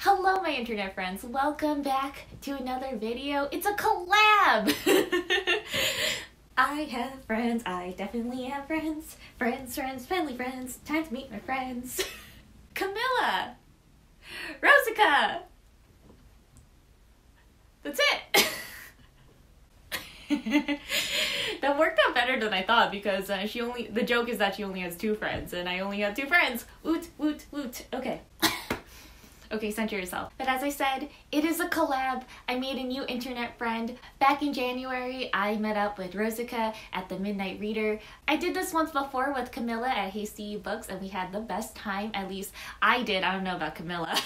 Hello, my internet friends. Welcome back to another video. It's a collab! I have friends. I definitely have friends. Friends, family friends. Time to meet my friends. Camilla! Rosika! That's it! That worked out better than I thought because the joke is that she only has 2 friends and I only have 2 friends. Woot, woot, woot. Okay. Okay, center yourself. But as I said, it is a collab. I made a new internet friend. Back in January, I met up with Rosika at the Midnight Reader. I did this once before with Camilla at Hasty Books and we had the best time. At least I did. I don't know about Camilla.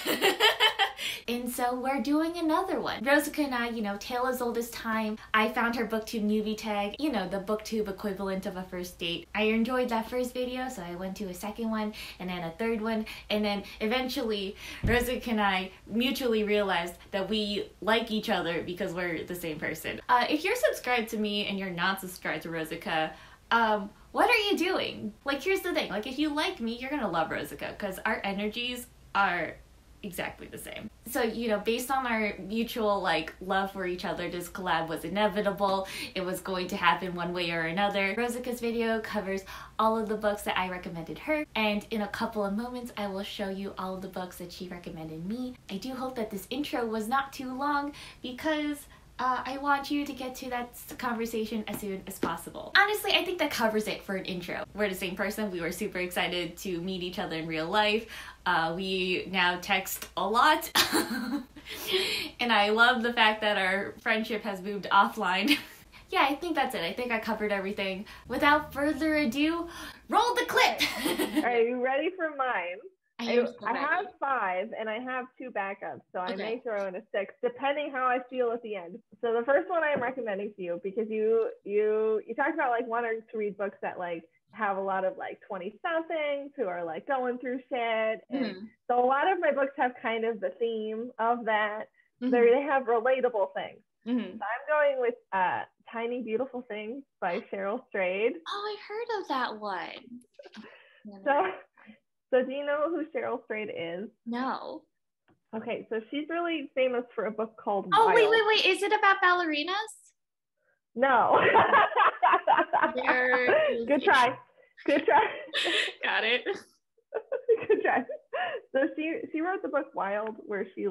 And so we're doing another one. Rosika and I, tale as old as time. I found her booktube newbie tag, the booktube equivalent of a first date. I enjoyed that first video, so I went to a second one and then a third one. And then eventually Rosika and I mutually realized that we like each other because we're the same person. If you're subscribed to me and you're not subscribed to Rosika, what are you doing? Like, here's the thing. Like, if you like me, you're gonna love Rosika because our energies are exactly the same. So, based on our mutual love for each other, this collab was inevitable. It was going to happen one way or another. Rosika's video covers all of the books that I recommended her, and in a couple of moments I will show you all of the books that she recommended me. I do hope that this intro was not too long because I want you to get to that conversation as soon as possible. Honestly, I think that covers it for an intro. We're the same person. We were super excited to meet each other in real life. We now text a lot. And I love the fact that our friendship has moved offline. Yeah, I think that's it. I think I covered everything. Without further ado, roll the clip! Are you ready for mine? I have 5 and I have 2 backups, so I may throw in a 6 depending how I feel at the end. So the first one I'm recommending to you because you talked about wanting to read books that have a lot of 20 somethings who are going through shit, and so a lot of my books have kind of the theme of that. They have relatable things. So I'm going with Tiny Beautiful Things by Cheryl Strayed. Oh, I heard of that one. So do you know who Cheryl Strayed is? No. Okay, so she's really famous for a book called Oh, Wild. wait. Is it about ballerinas? No. Good try. Got it. Good try. So she wrote the book Wild, where she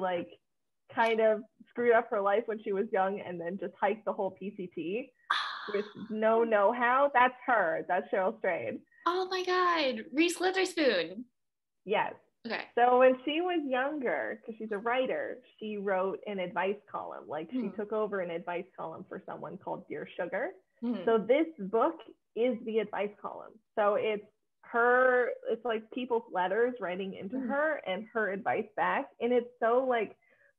kind of screwed up her life when she was young and then just hiked the whole PCT with no know-how. That's her. That's Cheryl Strayed. Oh my God, Reese Witherspoon. Yes. Okay. So when she was younger, because she's a writer, she wrote an advice column. She took over an advice column for someone called Dear Sugar. So this book is the advice column. So it's people's letters writing into her and her advice back. And it's so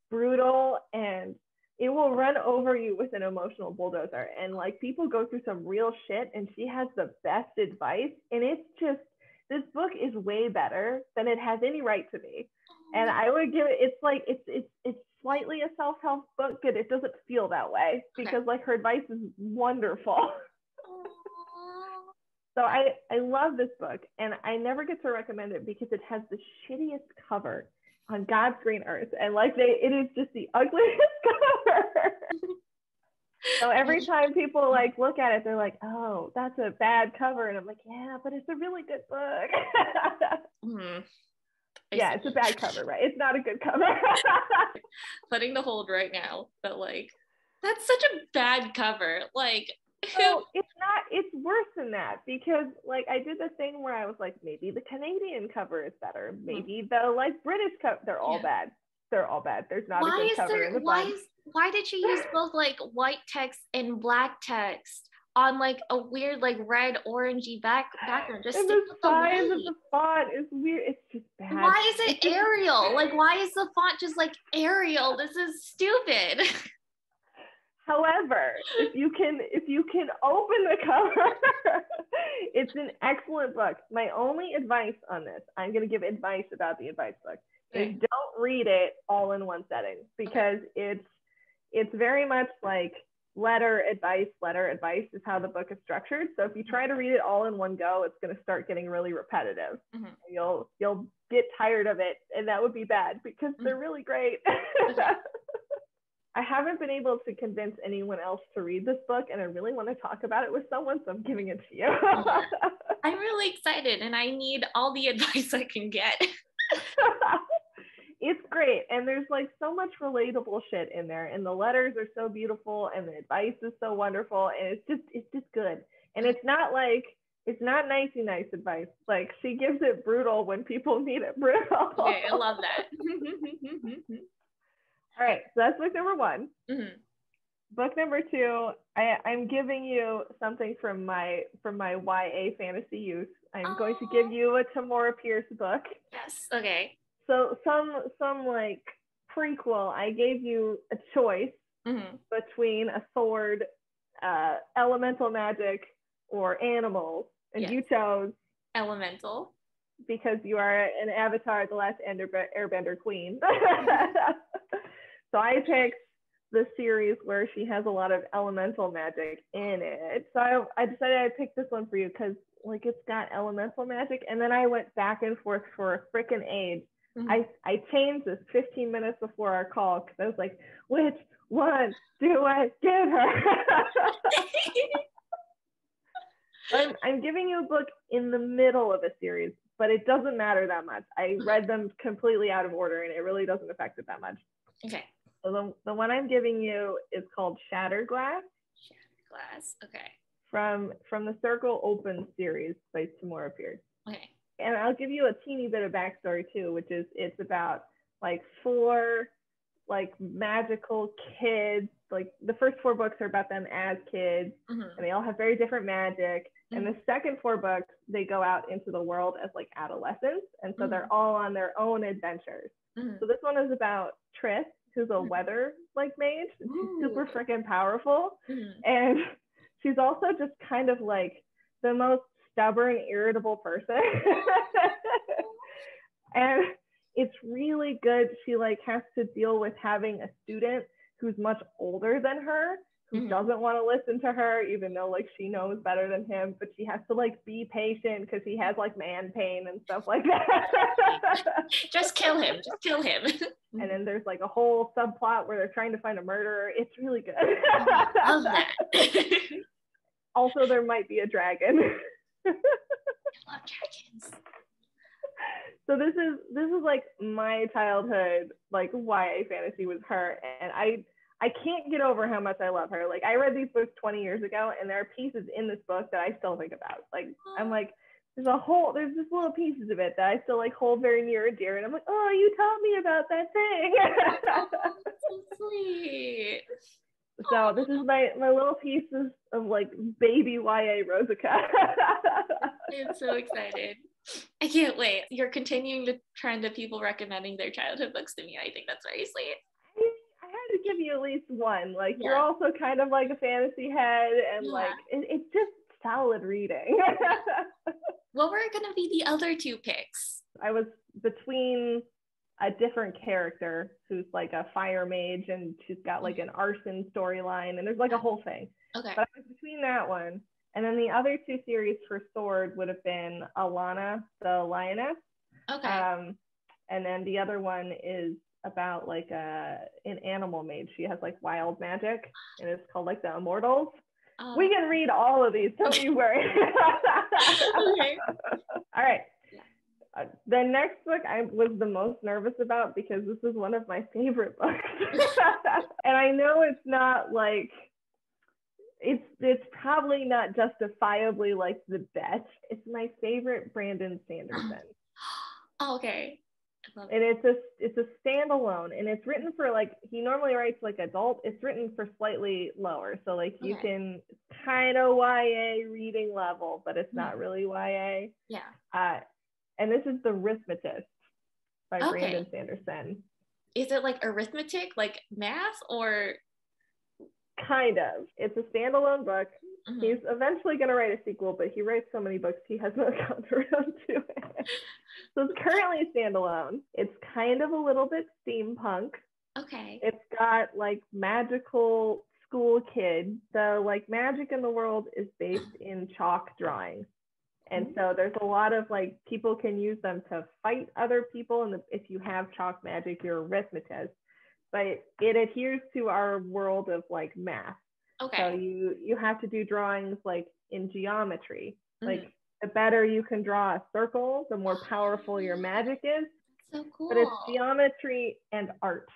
brutal, and it will run over you with an emotional bulldozer. And people go through some real shit, and she has the best advice. And it's just, this book is way better than it has any right to be. And I would give it, it's slightly a self-help book, but it doesn't feel that way because her advice is wonderful. So I love this book, and I never get to recommend it because it has the shittiest cover on God's green earth, and it is just the ugliest cover. So every time people look at it, they're like, "Oh, that's a bad cover," and I'm like, "Yeah, but it's a really good book." Yeah, it's a bad cover, right? It's not a good cover. Putting the hold right now, but that's such a bad cover. So it's worse than that because I did the thing where I was maybe the Canadian cover is better, maybe the British cover. They're all bad. They're all bad. There's not a good cover in the bunch. Why did you use both white text and black text on a weird red orangey background? Just stick with the size of the font is weird. It's just bad. Why is it Arial? Why is the font just Arial? This is stupid. However, if you can open the cover, it's an excellent book. My only advice on this, I'm going to give advice about the advice book, is don't read it all in one setting because it's very much letter advice is how the book is structured. So if you try to read it all in one go, it's going to start getting really repetitive. You'll get tired of it, and that would be bad because they're really great. I haven't been able to convince anyone else to read this book, and I really want to talk about it with someone, so I'm giving it to you. I'm really excited, and I need all the advice I can get. It's great, and there's like so much relatable shit in there, and the letters are so beautiful, and the advice is so wonderful, and it's just good. And it's not nicey nice advice. Like, she gives it brutal when people need it brutal. Okay, I love that. All right, so that's book number 1. Book number 2, I'm giving you something from my YA fantasy youth. I'm going to give you a Tamora Pierce book. Yes. Okay. So some like prequel. I gave you a choice between a sword, elemental magic, or animals, and you chose elemental because you are an Avatar, the Last Airbender queen. So I picked the series where she has a lot of elemental magic in it. So I decided I'd pick this one for you because like it's got elemental magic. And then I went back and forth for a freaking age. I changed this 15 minutes before our call because I was like, which one do I give her? I'm giving you a book in the middle of a series, but it doesn't matter that much. I read them completely out of order, and it really doesn't affect it that much. Okay. So the one I'm giving you is called Shattered Glass. Shattered Glass. Okay. From the Circle Open series by Tamora Pierce. Okay. And I'll give you a teeny bit of backstory too, which is it's about like 4 like magical kids. Like the first 4 books are about them as kids, and they all have very different magic. And the second 4 books, they go out into the world as like adolescents, and so they're all on their own adventures. So this one is about Triss, who's a weather like mage. She's super freaking powerful, and she's also just kind of like the most stubborn, irritable person. And it's really good. She like has to deal with having a student who's much older than her, who doesn't want to listen to her, even though like she knows better than him, but she has to like be patient because he has like man pain and stuff like that. Just kill him. And then there's like a whole subplot where they're trying to find a murderer. It's really good. I love that. Also, there might be a dragon. I love dragons. So this is like my childhood like YA fantasy with her, and I can't get over how much I love her. Like I read these books 20 years ago, and there are pieces in this book that I still think about. Like I'm like, there's just little pieces of it that I still like hold very near and dear, and I'm like, oh, you taught me about that thing. Oh, so sweet. So this is my little pieces of like baby YA Rosika. I'm so excited. I can't wait. You're continuing to trend of people recommending their childhood books to me. I think that's very sweet. I had to give you at least one. Like you're also kind of like a fantasy head, and like it's just solid reading. What were going to be the other 2 picks? I was between a different character who's like a fire mage, and she's got like an arson storyline, and there's like a whole thing. Okay. But I was between that one, and then the other 2 series for Sword would have been Alana the Lioness. Okay. And then the other one is about like an animal mage. She has like wild magic, and it's called like the Immortals. We can read all of these, don't you worry. Okay. All right. The next book I was the most nervous about because this is one of my favorite books. And I know it's not like, it's probably not justifiably like the best. It's my favorite Brandon Sanderson. Oh, okay. I love it. And it's a standalone, and it's written for like, he normally writes like adult. It's written for slightly lower. So like you can kind of YA reading level, but it's not really YA. Yeah. And this is The Arithmetist by Brandon Sanderson. Is it like arithmetic, like math, or? Kind of. It's a standalone book. He's eventually going to write a sequel, but he writes so many books, he hasn't gotten around to it. So it's currently standalone. It's kind of a little bit steampunk. Okay. It's got like magical school kid, the like magic in the world is based in chalk drawings. And so there's a lot of like people can use them to fight other people. And if you have chalk magic, you're a arithmetist. But it adheres to our world of like math. Okay. So you have to do drawings like in geometry. Like the better you can draw a circle, the more powerful your magic is. So cool. But it's geometry and art.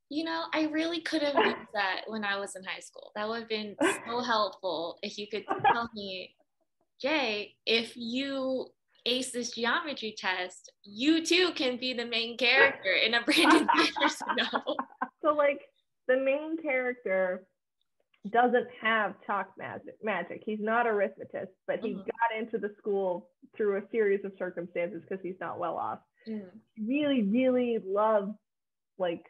You know, I really could have used that when I was in high school. That would have been so helpful if you could tell me, Jay, if you ace this geometry test, you too can be the main character in a Brandon Sanderson novel. So like the main character doesn't have chalk magic. He's not a arithmetist, but he got into the school through a series of circumstances because he's not well off. He really, really loves like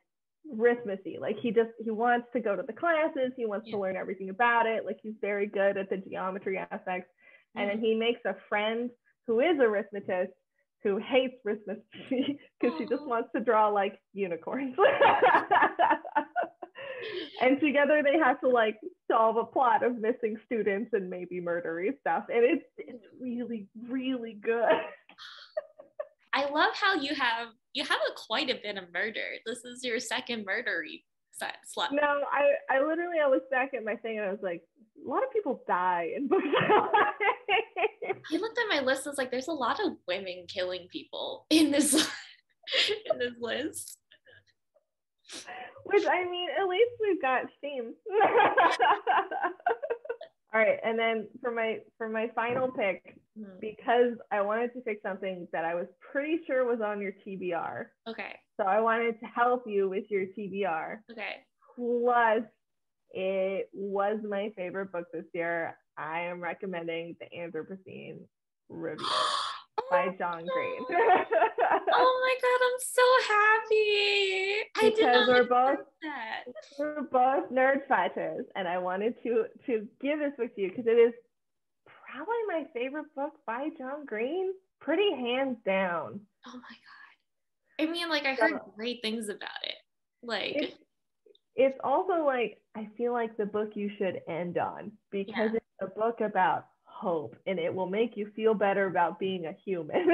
arithmetic. Like he wants to go to the classes. He wants to learn everything about it. Like he's very good at the geometry aspects. And then he makes a friend who is a arithmetist who hates arithmetic because she just wants to draw like unicorns. And together they have to like solve a plot of missing students and maybe murdery stuff. And it's really, really good. I love how you have quite a bit of murder. This is your second murdery slot. No, I literally, I looked back at my thing and I was like, a lot of people die in books. I looked at my list. I was like, there's a lot of women killing people in this list. Which, I mean, at least we've got themes. All right, and then for my final pick, because I wanted to pick something that I was pretty sure was on your TBR. Okay. So I wanted to help you with your TBR. Okay. Plus, it was my favorite book this year. I am recommending The Anthropocene Review by John Green. Oh my god, I'm so happy. Because we're both nerd fighters, and I wanted to give this book to you because it is probably my favorite book by John Green, pretty hands down. Oh my god. I mean, like, I heard great things about it. Like, it's also like, I feel like the book you should end on because it's a book about hope and it will make you feel better about being a human.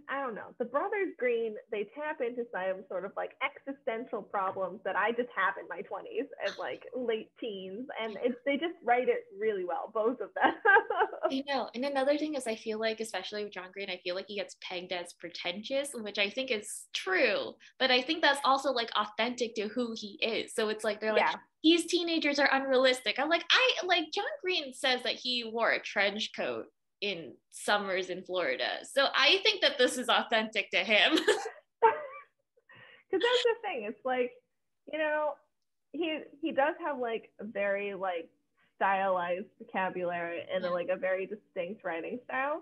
I don't know. The Brothers Green, they tap into some sort of like existential problems that I just have in my 20s and like late teens, and they just write it really well, both of them. I know. And another thing is, I feel like, especially with John Green, I feel like he gets pegged as pretentious, which I think is true, but I think that's also like authentic to who he is. So it's like, they're like, these teenagers are unrealistic. I'm like, John Green says that he wore a trench coat in summers in Florida. So I think that this is authentic to him. Because that's the thing. It's like, you know, he does have like a very like stylized vocabulary and like a very distinct writing style,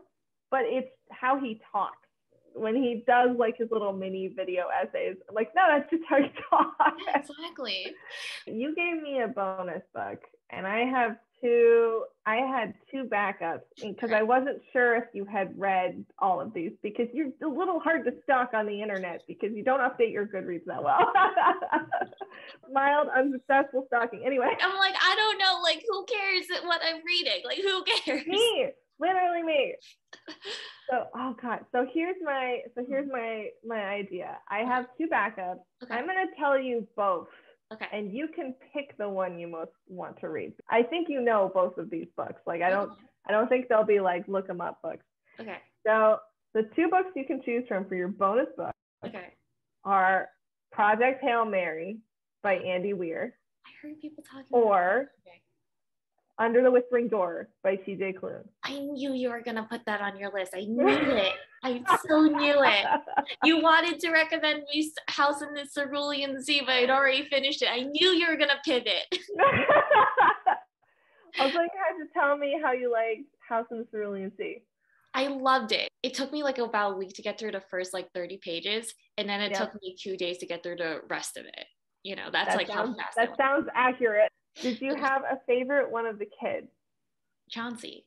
but it's how he talks. When he does like his little mini video essays, I'm like, no, that's just how he talks. Yeah, exactly. You gave me a bonus book, and I had two backups because I wasn't sure if you had read all of these, because you're a little hard to stalk on the internet because you don't update your Goodreads that well. Mild unsuccessful stalking. Anyway, I'm like, I don't know, like, who cares what I'm reading? Like, who cares? Me, literally me. So, oh god. So here's my idea. I have two backups. Okay. I'm gonna tell you both. Okay. And you can pick the one you most want to read. I think you know both of these books. Like, I don't think they'll be like look them up books. Okay. So the two books you can choose from for your bonus book are Project Hail Mary by Andy Weir. I heard people talking or Under the Whispering Door by TJ Klune. I knew you were gonna put that on your list. I knew it. I so knew it. You wanted to recommend me House in the Cerulean Sea, but I'd already finished it. I knew you were gonna pivot. Also, you had to tell me how you liked House in the Cerulean Sea. I loved it. It took me like about a week to get through the first like 30 pages, and then it took me 2 days to get through the rest of it. You know, that's like how fast. That sounds accurate. Did you have a favorite one of the kids? Chauncey.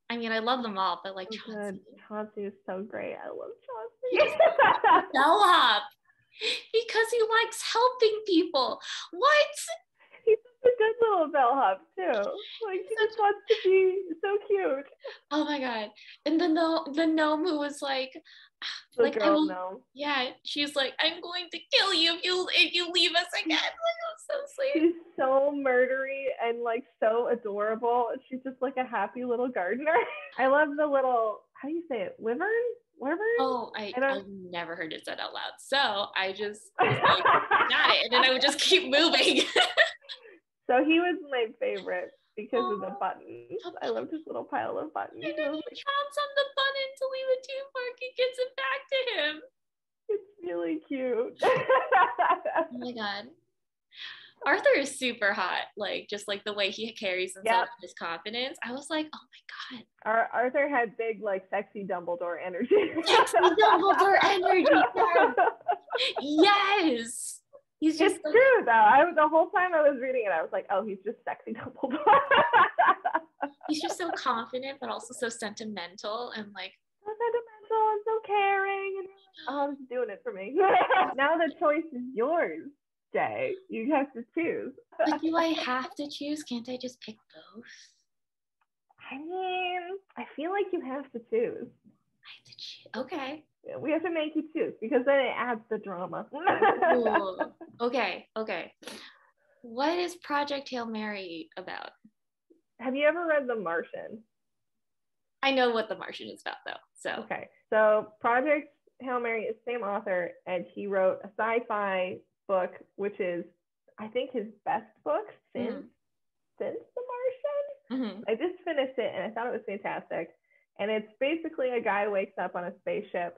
I mean, I love them all, but like Chauncey is so great. I love Chauncey. Bellhop. Because he likes helping people. What? He's such a good little bellhop too. Like he just wants to be so cute. Oh my god. And then the gnome who was like Girl gnome. Yeah, she's like, I'm going to kill you if you leave us again. Like, oh, so sweet. She's so murdery and like so adorable. She's just like a happy little gardener. I love the little, how do you say it? Wyvern? Oh, I've never heard it said out loud. So I just was like, got it. And then I would just keep moving. So he was my favorite because of the buttons. I loved his little pile of buttons. And then he chops on the button to leave it too far. He gives it back to him. It's really cute. Oh my god. Arthur is super hot, like just like the way he carries himself and his confidence. I was like, oh my god. Arthur had big, like, sexy Dumbledore energy. Sexy Dumbledore energy. Yes. He's just. It's true though. The whole time I was reading it, I was like, oh, he's just sexy Dumbledore. He's just so confident, but also so sentimental and like. So sentimental and so caring. And oh, this is doing it for me. Now the choice is yours. Jay, you have to choose. But do I have to choose? Can't I just pick both? I mean, I feel like you have to choose. I have to choose. Okay. Yeah, we have to make you choose because then it adds the drama. Okay. What is Project Hail Mary about? Have you ever read The Martian? I know what The Martian is about though. So okay. So Project Hail Mary is the same author, and he wrote a sci-fi book, which is, I think, his best book since The Martian. I just finished it and I thought it was fantastic. And it's basically a guy wakes up on a spaceship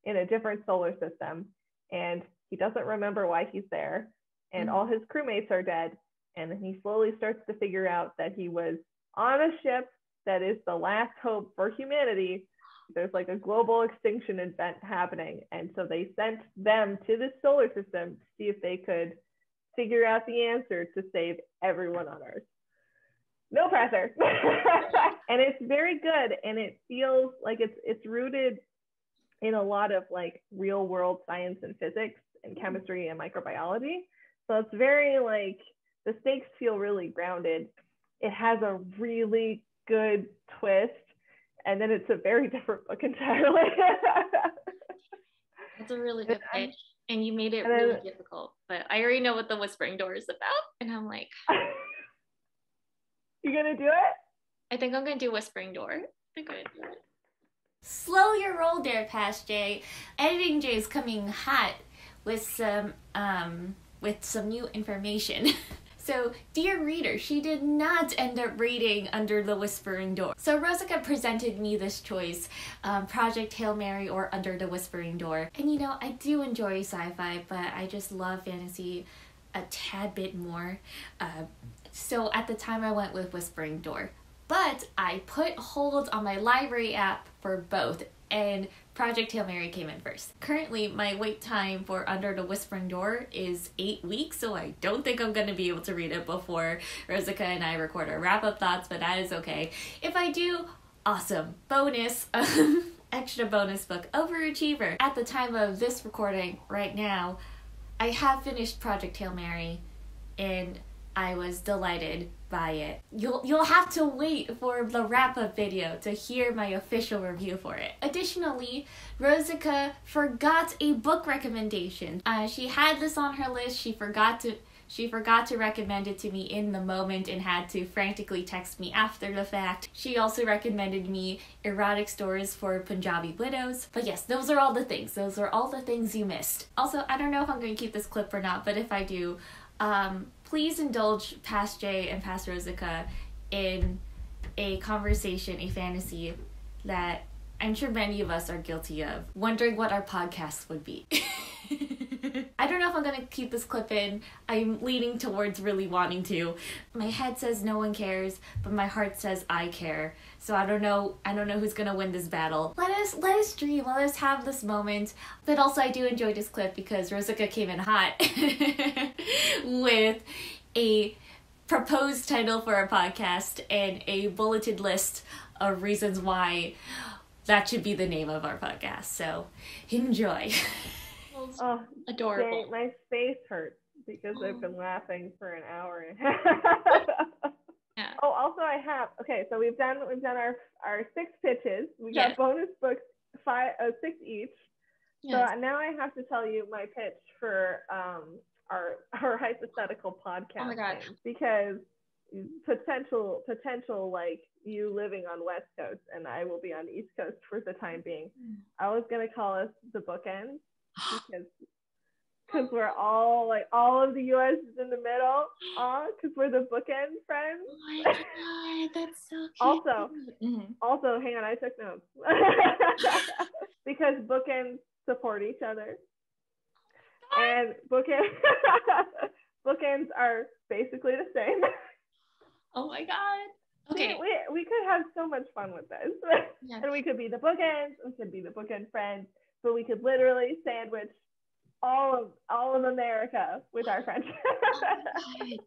in a different solar system, and he doesn't remember why he's there, and all his crewmates are dead, and he slowly starts to figure out that he was on a ship that is the last hope for humanity. There's like a global extinction event happening, and so they sent them to this solar system to see if they could figure out the answer to save everyone on Earth. No pressure. And it's very good, and it feels like it's rooted in a lot of like real world science and physics and chemistry and microbiology. So it's very like, the stakes feel really grounded. It has a really good twist, and then it's a very different book entirely. That's a really good pitch, and you made it really difficult. But I already know what the Whispering Door is about, and I'm like, you gonna do it? I think I'm gonna do Whispering Door. Slow your roll there, Past Jay. Editing Jay is coming hot with some new information. So, dear reader, she did not end up reading Under the Whispering Door. So Rosika presented me this choice, Project Hail Mary or Under the Whispering Door. And you know, I do enjoy sci-fi, but I just love fantasy a tad bit more. So at the time I went with Whispering Door. But I put hold on my library app for both, and Project Hail Mary came in first. Currently, my wait time for Under the Whispering Door is 8 weeks, so I don't think I'm going to be able to read it before Rosika and I record our wrap-up thoughts, but that is okay. If I do, awesome. Bonus, extra bonus book, Overachiever. At the time of this recording, right now, I have finished Project Hail Mary, and I was delighted by it. You'll have to wait for the wrap-up video to hear my official review for it. Additionally, Rosika forgot a book recommendation. She had this on her list. She forgot to recommend it to me in the moment and had to frantically text me after the fact. She also recommended me erotic stories for Punjabi widows. But yes, those are all the things. Those are all the things you missed. Also, I don't know if I'm going to keep this clip or not, but if I do, please indulge Past Jay and Past Rosika in a conversation, a fantasy that I'm sure many of us are guilty of, wondering what our podcast would be. I don't know if I'm going to keep this clip in. I'm leaning towards really wanting to. My head says no one cares, but my heart says I care. So I don't know who's going to win this battle. Let us dream. Let us have this moment. But also I do enjoy this clip because Rosika came in hot with a proposed title for a podcast and a bulleted list of reasons why that should be the name of our podcast. So enjoy. Well, That's adorable. Dang, my face hurts because I've been laughing for an hour and a half. Yeah. Oh, also I have, okay, so we've done our 6 pitches. We got bonus books, 6 each. Yes. So now I have to tell you my pitch for our hypothetical podcast. Oh my God. Because potential like you living on West Coast and I will be on East Coast for the time being. I was gonna call us the bookends because we're all like all of the US is in the middle, because we're the bookend friends. Oh my God, that's so cute. Also, hang on, I took notes. Because bookends support each other, and bookends are basically the same. Oh my God. Okay. We could have so much fun with this. Yeah. And we could be the bookends, we could be the bookend friends, but we could literally sandwich all of America with our friendship. Oh,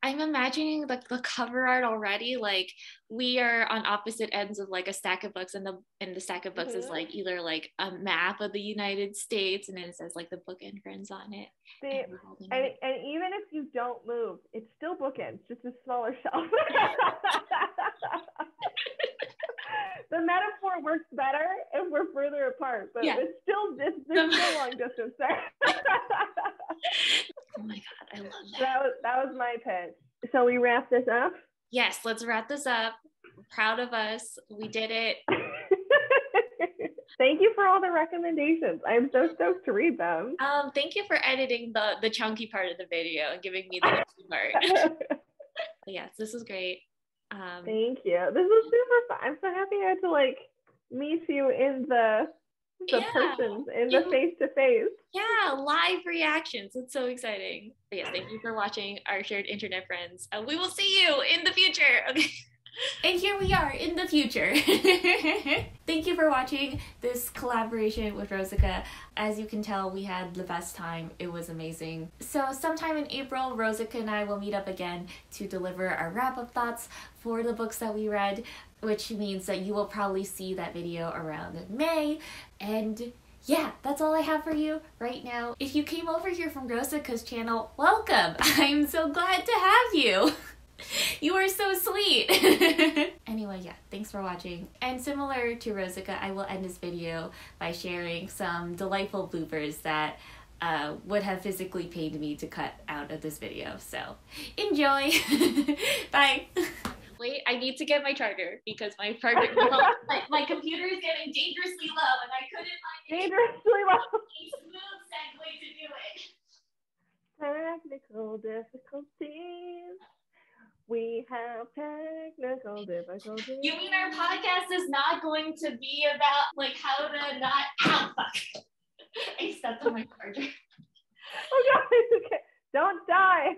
I'm imagining the cover art already. Like we are on opposite ends of like a stack of books, and the stack of books is like either like a map of the United States, and then it says like the bookend friends on it. And even if you don't move, it's still bookends, just a smaller shelf. The metaphor works better if we're further apart, but it's still there's still long distance there. Oh my God, I love that. That was my pitch. So we wrap this up? Yes, let's wrap this up. I'm proud of us. We did it. Thank you for all the recommendations. I'm so stoked to read them. Thank you for editing the chunky part of the video and giving me the easy part. Yes, this was great. Thank you. This was super fun. I'm so happy I had to like meet you in the person, in the face-to-face. Yeah, live reactions. It's so exciting. But yes, thank you for watching our shared internet friends. We will see you in the future. Okay. And here we are in the future. Thank you for watching this collaboration with Rosika. As you can tell, we had the best time. It was amazing. So sometime in April, Rosika and I will meet up again to deliver our wrap-up thoughts for the books that we read, which means that you will probably see that video around May. And yeah, that's all I have for you right now. If you came over here from Rosika's channel, welcome. I'm so glad to have you. You are so sweet. Anyway, yeah, thanks for watching. And similar to Rosika, I will end this video by sharing some delightful bloopers that would have physically pained me to cut out of this video. So enjoy. Bye. Wait, I need to get my charger because my charger, my computer is getting dangerously low and I couldn't find dangerously low. A smooth segue to do it. Technical difficulties. We have technical difficulties. You mean our podcast is not going to be about like how to not fuck. I stepped on my charger. Oh God, it's okay. Don't die.